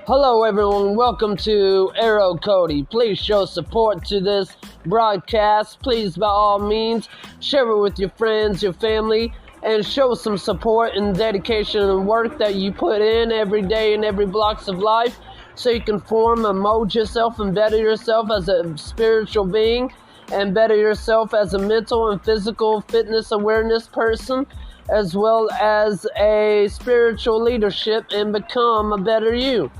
Hello everyone, welcome to Arrowcody. Please show support to this broadcast. Please, by all means, share it with your friends, your family, and show some support and dedication and work that you put in every day in every blocks of life so you can form and mold yourself and better yourself as a spiritual being and better yourself as a mental and physical fitness awareness person, as well as a spiritual leadership, and become a better you.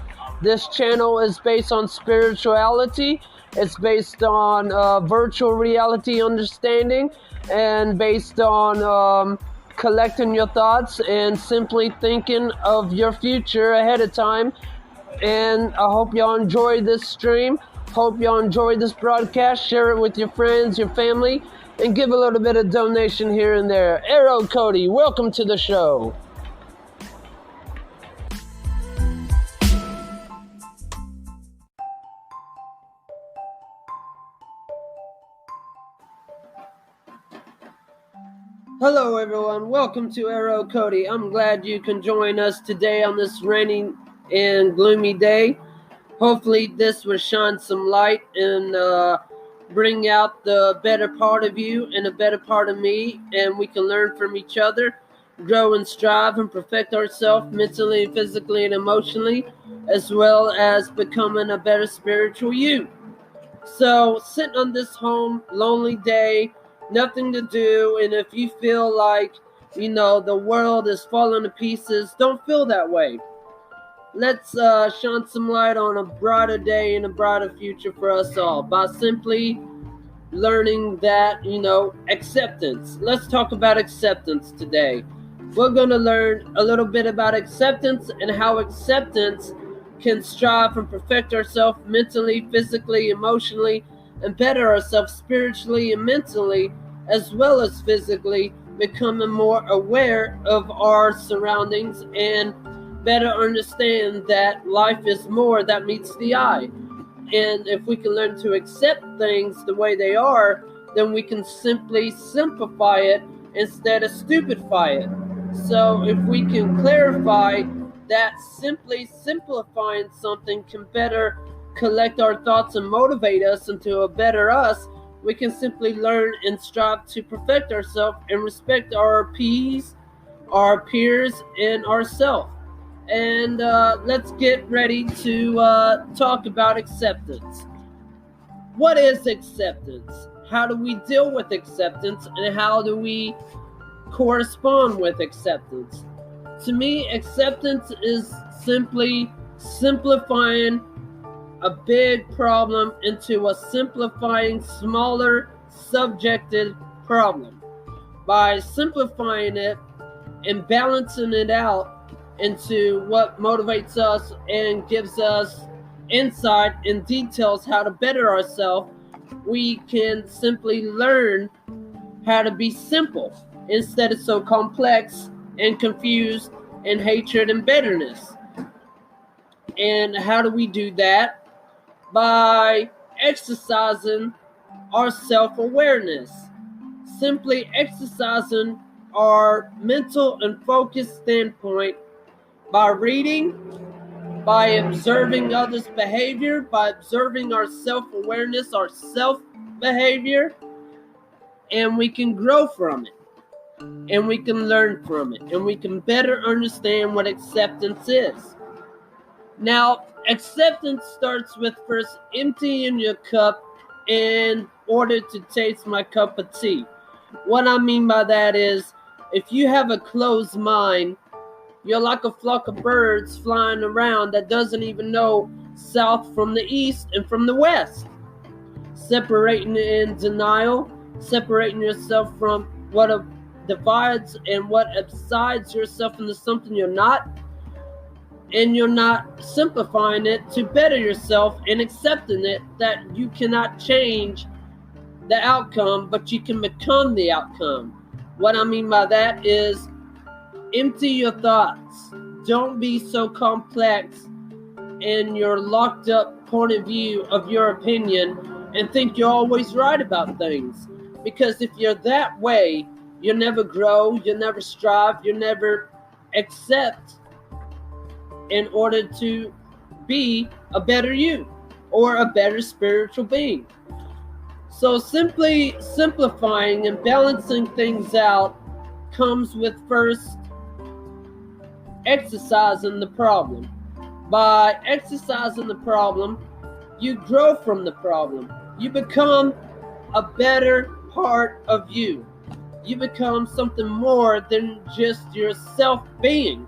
This channel is based on spirituality. It's based on virtual reality understanding and based on collecting your thoughts and simply thinking of your future ahead of time. And I hope y'all enjoy this stream. Hope y'all enjoy this broadcast. Share it with your friends, your family, and give a little bit of donation here and there. Arrowcody, welcome to the show. Hello everyone, welcome to Arrowcody. I'm glad you can join us today on this rainy and gloomy day. Hopefully this will shine some light and bring out the better part of you and a better part of me, and we can learn from each other, grow and strive and perfect ourselves mentally, physically, and emotionally, as well as becoming a better spiritual you. So, sitting on this home lonely day, nothing to do, and if you feel like, the world is falling to pieces, don't feel that way. Let's shine some light on a brighter day and a brighter future for us all by simply learning that, acceptance. Let's talk about acceptance today. We're going to learn a little bit about acceptance and how acceptance can strive and perfect ourselves mentally, physically, emotionally, and better ourselves spiritually and mentally, as well as physically, becoming more aware of our surroundings and better understand that life is more that meets the eye. And if we can learn to accept things the way they are, then we can simply simplify it instead of stupidify it. So if we can clarify that simply simplifying something can better collect our thoughts and motivate us into a better us, we can simply learn and strive to perfect ourselves and respect our peers, and ourselves. And let's get ready to talk about acceptance. What is acceptance? How do we deal with acceptance, and how do we correspond with acceptance? To me, acceptance is simply simplifying a big problem into a simplifying, smaller, subjective problem. By simplifying it and balancing it out into what motivates us and gives us insight and details how to better ourselves, we can simply learn how to be simple instead of so complex and confused and hatred and bitterness. And how do we do that? By exercising our self-awareness. Simply exercising our mental and focused standpoint by reading, by observing others' behavior, by observing our self-awareness, our self-behavior, and we can grow from it. And we can learn from it, and we can better understand what acceptance is. Now, acceptance starts with first emptying your cup in order to taste my cup of tea. What I mean by that is, if you have a closed mind, you're like a flock of birds flying around that doesn't even know south from the east and from the west. Separating in denial, separating yourself from what divides and what subsides yourself into something you're not, and you're not simplifying it to better yourself and accepting it that you cannot change the outcome, but you can become the outcome. What I mean by that is, empty your thoughts. Don't be so complex in your locked up point of view of your opinion and think you're always right about things. Because if you're that way, you'll never grow, you'll never strive, you'll never accept in order to be a better you or a better spiritual being. So simply simplifying and balancing things out comes with first exercising the problem. By exercising the problem, you grow from the problem. You become a better part of you. You become something more than just your self-being.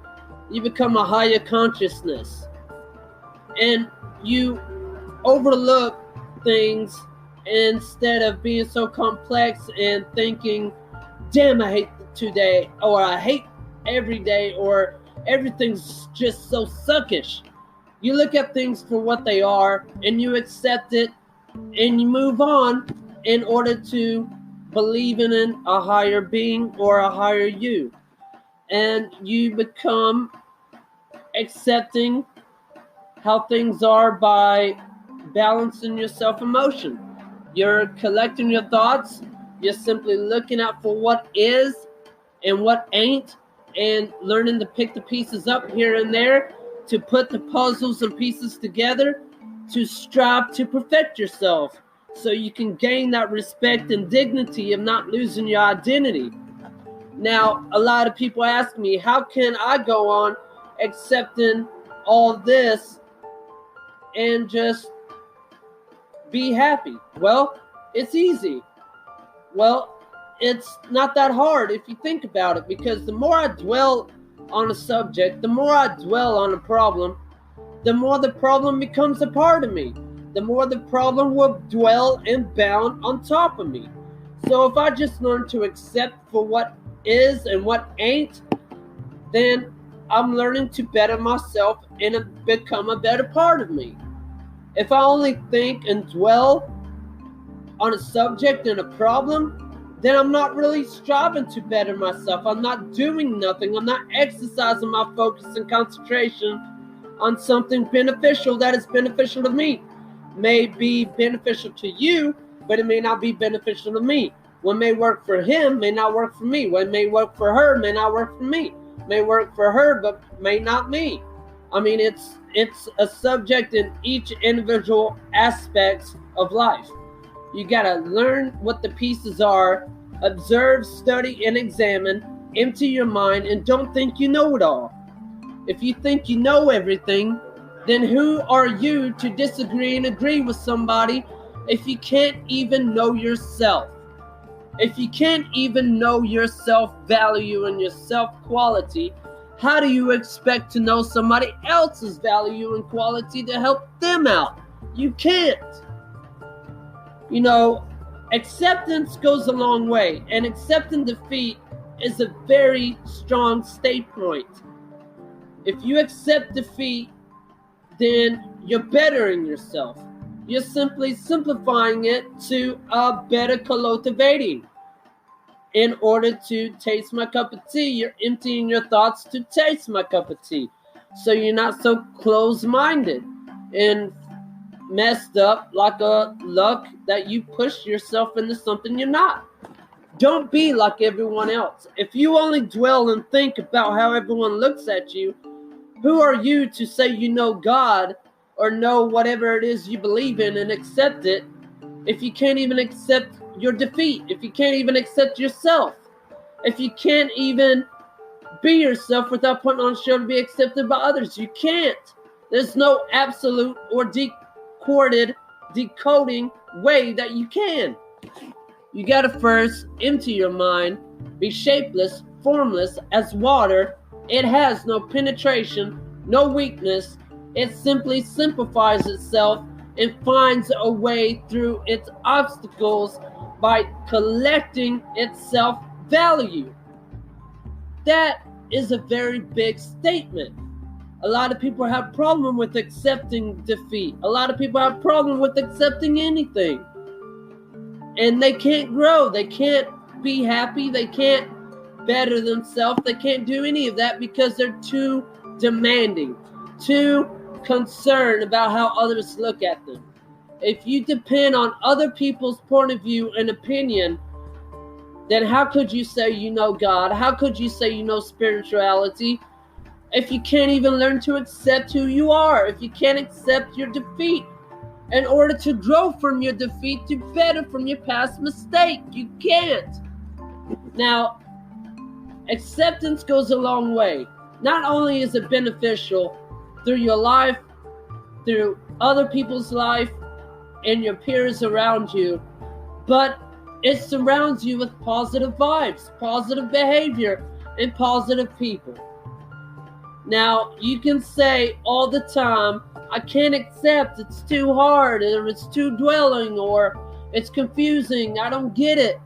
You become a higher consciousness. And you overlook things instead of being so complex and thinking, damn, I hate today, or I hate every day, or everything's just so suckish. You look at things for what they are and you accept it and you move on in order to believe in a higher being or a higher you. And you become accepting how things are by balancing your self-emotion. You're collecting your thoughts. You're simply looking out for what is and what ain't, and learning to pick the pieces up here and there, to put the puzzles and pieces together, to strive to perfect yourself so you can gain that respect and dignity of not losing your identity. Now, a lot of people ask me, how can I go on accepting all this and just be happy? Well, it's easy. Well, it's not that hard if you think about it, because the more I dwell on a subject, the more I dwell on a problem, the more the problem becomes a part of me. The more the problem will dwell and bound on top of me. So if I just learn to accept for what is and what ain't, then I'm learning to better myself and become a better part of me. If I only think and dwell on a subject and a problem, then I'm not really striving to better myself. I'm not doing nothing. I'm not exercising my focus and concentration on something beneficial that is beneficial to me. May be beneficial to you, but it may not be beneficial to me. What may work for him may not work for me. What may work for her may not work for me. May work for her, but may not me. I mean, it's a subject in each individual aspects of life. You got to learn what the pieces are, observe, study, and examine, empty your mind, and don't think you know it all. If you think you know everything, then who are you to disagree and agree with somebody if you can't even know yourself? If you can't even know your self-value and your self-quality, how do you expect to know somebody else's value and quality to help them out? You can't. You know, acceptance goes a long way, and accepting defeat is a very strong state point. If you accept defeat, then you're bettering yourself. You're simply simplifying it to a better cultivating. In order to taste my cup of tea, you're emptying your thoughts to taste my cup of tea. So you're not so closed-minded and messed up like a luck that you push yourself into something you're not. Don't be like everyone else. If you only dwell and think about how everyone looks at you, who are you to say you know God or know whatever it is you believe in and accept it if you can't even accept your defeat, if you can't even accept yourself, if you can't even be yourself without putting on a show to be accepted by others? You can't. There's no absolute or decoding way that you can. You gotta first empty your mind, be shapeless, formless as water. It has no penetration, no weakness. It simply simplifies itself and finds a way through its obstacles by collecting its self-value. That is a very big statement. A lot of people have a problem with accepting defeat. A lot of people have a problem with accepting anything. And they can't grow. They can't be happy. They can't better themselves. They can't do any of that because they're too demanding, too concerned about how others look at them. If you depend on other people's point of view and opinion, then how could you say you know God? How could you say you know spirituality? if you can't even learn to accept who you are, if you can't accept your defeat in order to grow from your defeat, to better from your past mistake? You can't. Now, acceptance goes a long way. Not only is it beneficial through your life, through other people's life, and your peers around you, but it surrounds you with positive vibes, positive behavior, and positive people. Now, you can say all the time, I can't accept, it's too hard, or it's too dwelling, or it's confusing, I don't get it.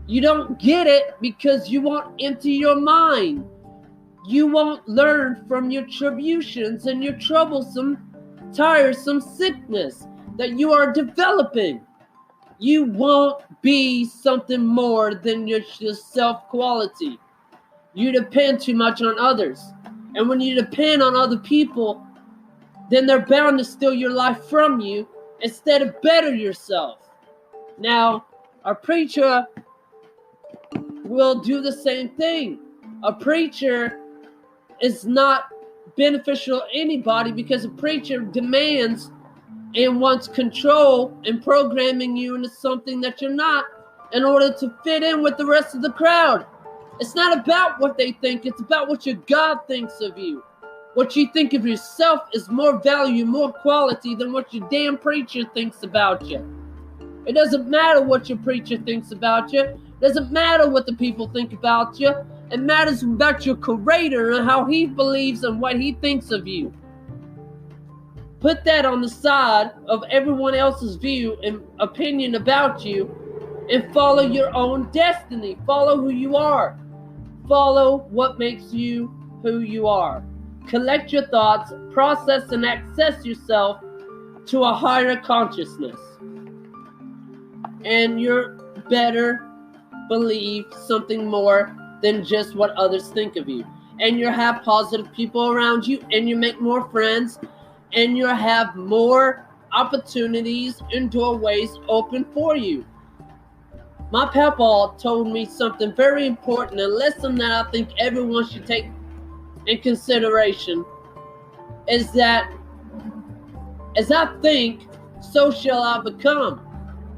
You don't get it because you won't empty your mind. You won't learn from your tribulations and your troublesome, tiresome sickness that you are developing. You won't be something more than your self-quality. You depend too much on others. And when you depend on other people, then they're bound to steal your life from you instead of better yourself. Now, a preacher will do the same thing. A preacher is not beneficial to anybody because a preacher demands and wants control and programming you into something that you're not in order to fit in with the rest of the crowd. It's not about what they think, it's about what your God thinks of you. What you think of yourself is more value, more quality than what your damn preacher thinks about you. It doesn't matter what your preacher thinks about you. It doesn't matter what the people think about you. It matters about your creator and how he believes and what he thinks of you. Put that on the side of everyone else's view and opinion about you and follow your own destiny. Follow who you are. Follow what makes you who you are. Collect your thoughts, process and access yourself to a higher consciousness. And you're better believe something more than just what others think of you. And you have positive people around you, and you make more friends, and you have more opportunities and doorways open for you. My papa told me something very important, a lesson that I think everyone should take in consideration, is that as I think, so shall I become.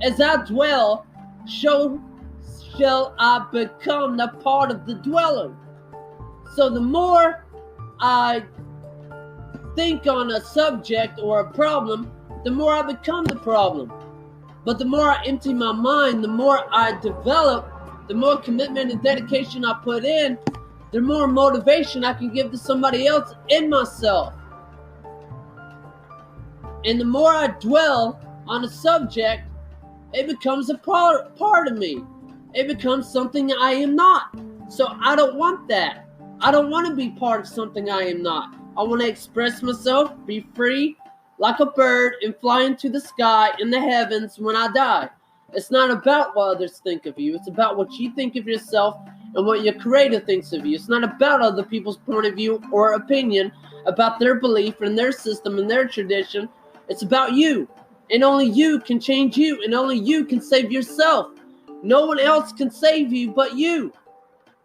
As I dwell, so shall I become the part of the dweller. So the more I think on a subject or a problem, the more I become the problem. But the more I empty my mind, the more I develop, the more commitment and dedication I put in, the more motivation I can give to somebody else and myself. And the more I dwell on a subject, it becomes a part of me. It becomes something I am not. So I don't want that. I don't want to be part of something I am not. I want to express myself, be free like a bird, and fly into the sky in the heavens when I die. It's not about what others think of you. It's about what you think of yourself and what your creator thinks of you. It's not about other people's point of view or opinion about their belief and their system and their tradition. It's about you. And only you can change you, and only you can save yourself. No one else can save you but you.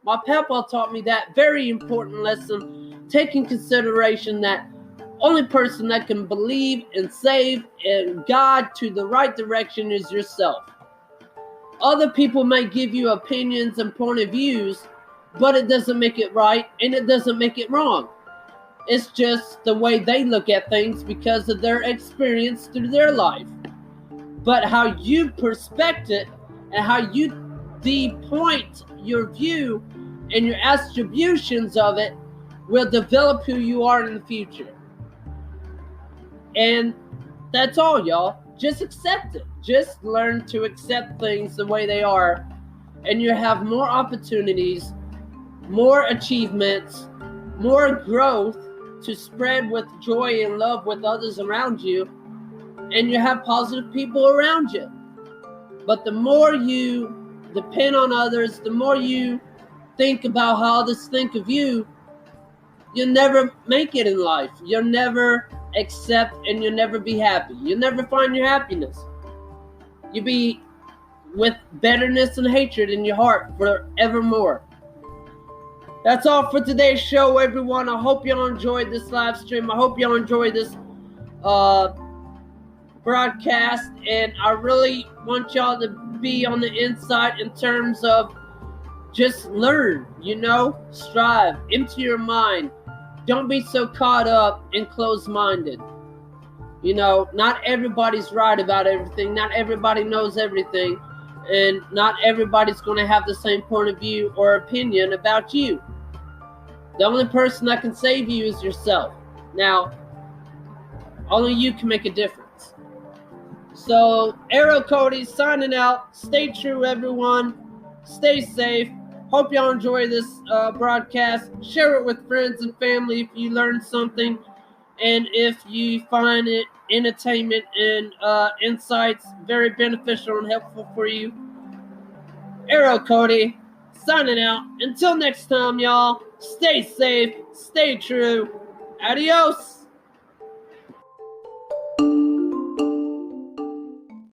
My papa taught me that very important lesson, taking consideration that only person that can believe and save and guide to the right direction is yourself. Other people may give you opinions and point of views, but it doesn't make it right and it doesn't make it wrong. It's just the way they look at things because of their experience through their life. But how you perspect it and how you point your view and your attributions of it will develop who you are in the future. And that's all, y'all. Just accept it. Just learn to accept things the way they are, and you have more opportunities, more achievements, more growth to spread with joy and love with others around you, and you have positive people around you. But the more you depend on others, the more you think about how others think of you, you'll never make it in life. You'll never accept, and you'll never be happy. You'll never find your happiness. You'll be with bitterness and hatred in your heart forevermore. That's all for today's show, everyone. I hope y'all enjoyed this live stream. I hope y'all enjoyed this broadcast, and I really want y'all to be on the inside in terms of just learn, strive, empty your mind. Don't be so caught up and closed-minded. Not everybody's right about everything. Not everybody knows everything. And not everybody's going to have the same point of view or opinion about you. The only person that can save you is yourself. Now, only you can make a difference. So, Arrowcody signing out. Stay true, everyone. Stay safe. Hope y'all enjoy this broadcast. Share it with friends and family if you learned something. And if you find it entertainment and insights very beneficial and helpful for you. Arrowcody signing out. Until next time, y'all. Stay safe. Stay true. Adios.